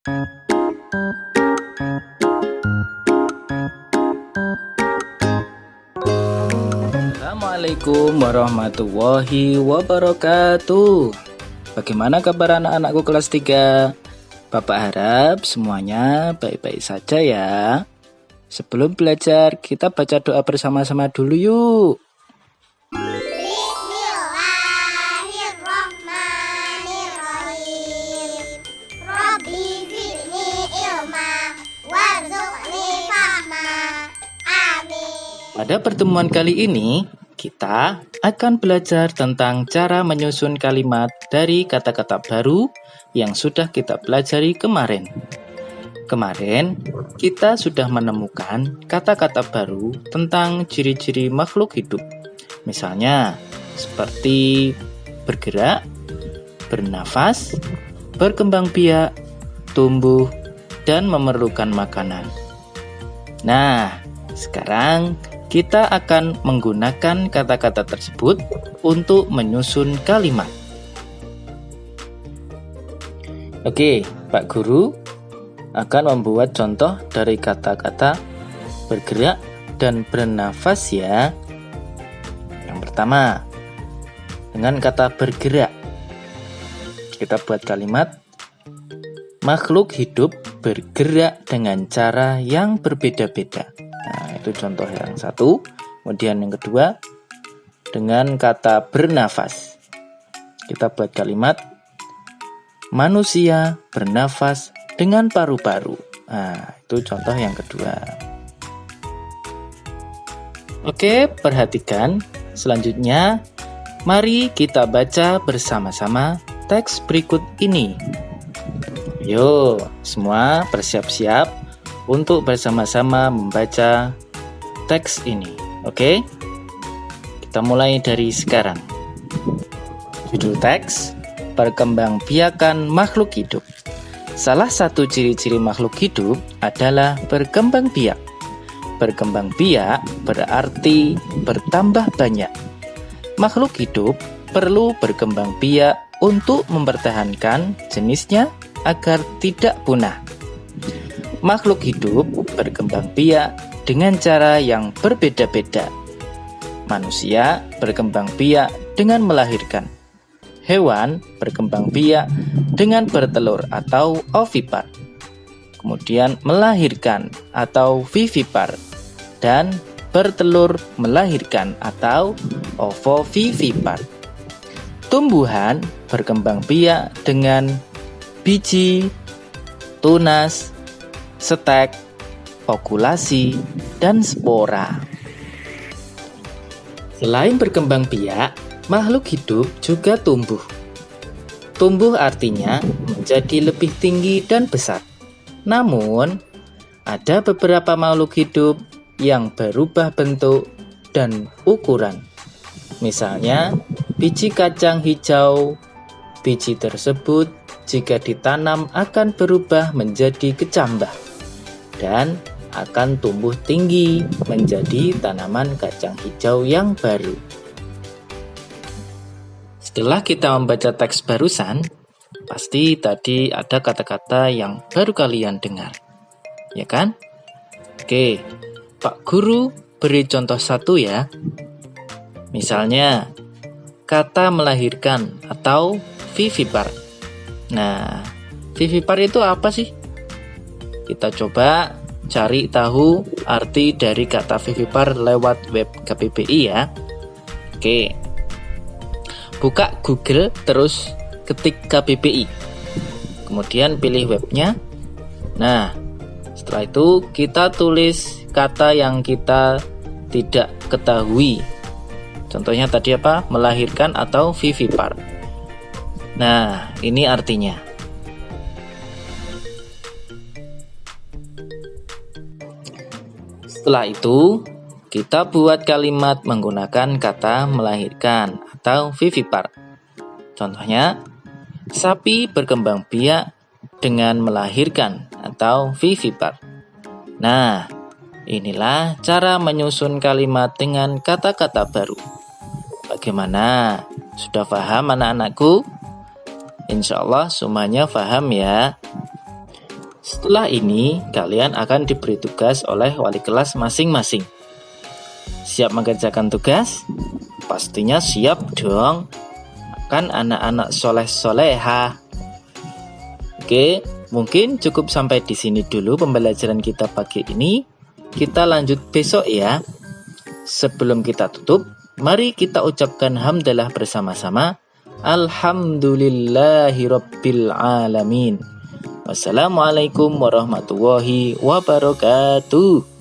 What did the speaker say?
Assalamualaikum warahmatullahi wabarakatuh. Bagaimana kabar anak-anakku kelas 3? Bapak harap semuanya baik-baik saja ya. Sebelum belajar, kita baca doa bersama-sama dulu yuk. Bismillahirrahmanirrahim. Rabbi zidni ilma warzuqni fahma. Amin. Pada pertemuan kali ini, kita akan belajar tentang cara menyusun kalimat dari kata-kata baru yang sudah kita pelajari kemarin. Kemarin, kita sudah menemukan kata-kata baru tentang ciri-ciri makhluk hidup. Misalnya, seperti bergerak, bernafas, berkembang biak, tumbuh, dan memerlukan makanan. Nah, sekarang kita akan menggunakan kata-kata tersebut untuk menyusun kalimat. Oke, Pak Guru akan membuat contoh dari kata-kata bergerak dan bernafas ya. Yang pertama, dengan kata bergerak, kita buat kalimat makhluk hidup bergerak dengan cara yang berbeda-beda. Nah, itu contoh yang satu. Kemudian yang kedua, dengan kata bernafas, kita buat kalimat manusia bernafas dengan paru-paru. Nah, itu contoh yang kedua. Oke, perhatikan. Selanjutnya, mari kita baca bersama-sama teks berikut ini. Yuk, semua bersiap-siap untuk bersama-sama membaca teks ini. Oke? Kita mulai dari sekarang. Judul teks, perkembangbiakan makhluk hidup. Salah satu ciri-ciri makhluk hidup adalah berkembang biak. Berkembang biak berarti bertambah banyak. Makhluk hidup perlu berkembang biak untuk mempertahankan jenisnya agar tidak punah. Makhluk hidup berkembang biak dengan cara yang berbeda-beda. Manusia berkembang biak dengan melahirkan. Hewan berkembang biak dengan bertelur atau ovipar. Kemudian melahirkan atau vivipar. Dan bertelur melahirkan atau ovovivipar. Tumbuhan berkembang biak dengan biji, tunas, stek, okulasi, dan spora. Selain berkembang biak, makhluk hidup juga tumbuh. Tumbuh artinya menjadi lebih tinggi dan besar. Namun, ada beberapa makhluk hidup yang berubah bentuk dan ukuran. Misalnya, biji kacang hijau. Biji tersebut jika ditanam akan berubah menjadi kecambah dan akan tumbuh tinggi menjadi tanaman kacang hijau yang baru. Setelah kita membaca teks barusan, pasti tadi ada kata-kata yang baru kalian dengar, ya kan? Oke, Pak Guru beri contoh satu ya. Misalnya, kata melahirkan atau vivipar. Nah, vivipar itu apa sih? Kita coba cari tahu arti dari kata vivipar lewat web KBBI ya. Oke. Buka Google terus ketik KBBI. Kemudian pilih webnya. Nah, setelah itu kita tulis kata yang kita tidak ketahui. Contohnya tadi apa? Melahirkan atau vivipar. Nah, ini artinya. Setelah itu, kita buat kalimat menggunakan kata melahirkan atau vivipar. Contohnya, sapi berkembang biak dengan melahirkan atau vivipar. Nah, inilah cara menyusun kalimat dengan kata-kata baru. Bagaimana? Sudah paham anak-anakku? Insya Allah semuanya paham ya. Setelah ini, kalian akan diberi tugas oleh wali kelas masing-masing. Siap mengerjakan tugas? Pastinya siap dong. Kan anak-anak soleh-soleha. Oke, mungkin cukup sampai di sini dulu pembelajaran kita pagi ini. Kita lanjut besok ya. Sebelum kita tutup, mari kita ucapkan hamdalah bersama-sama. Alhamdulillahirabbil alamin. Wassalamualaikum warahmatullahi wabarakatuh.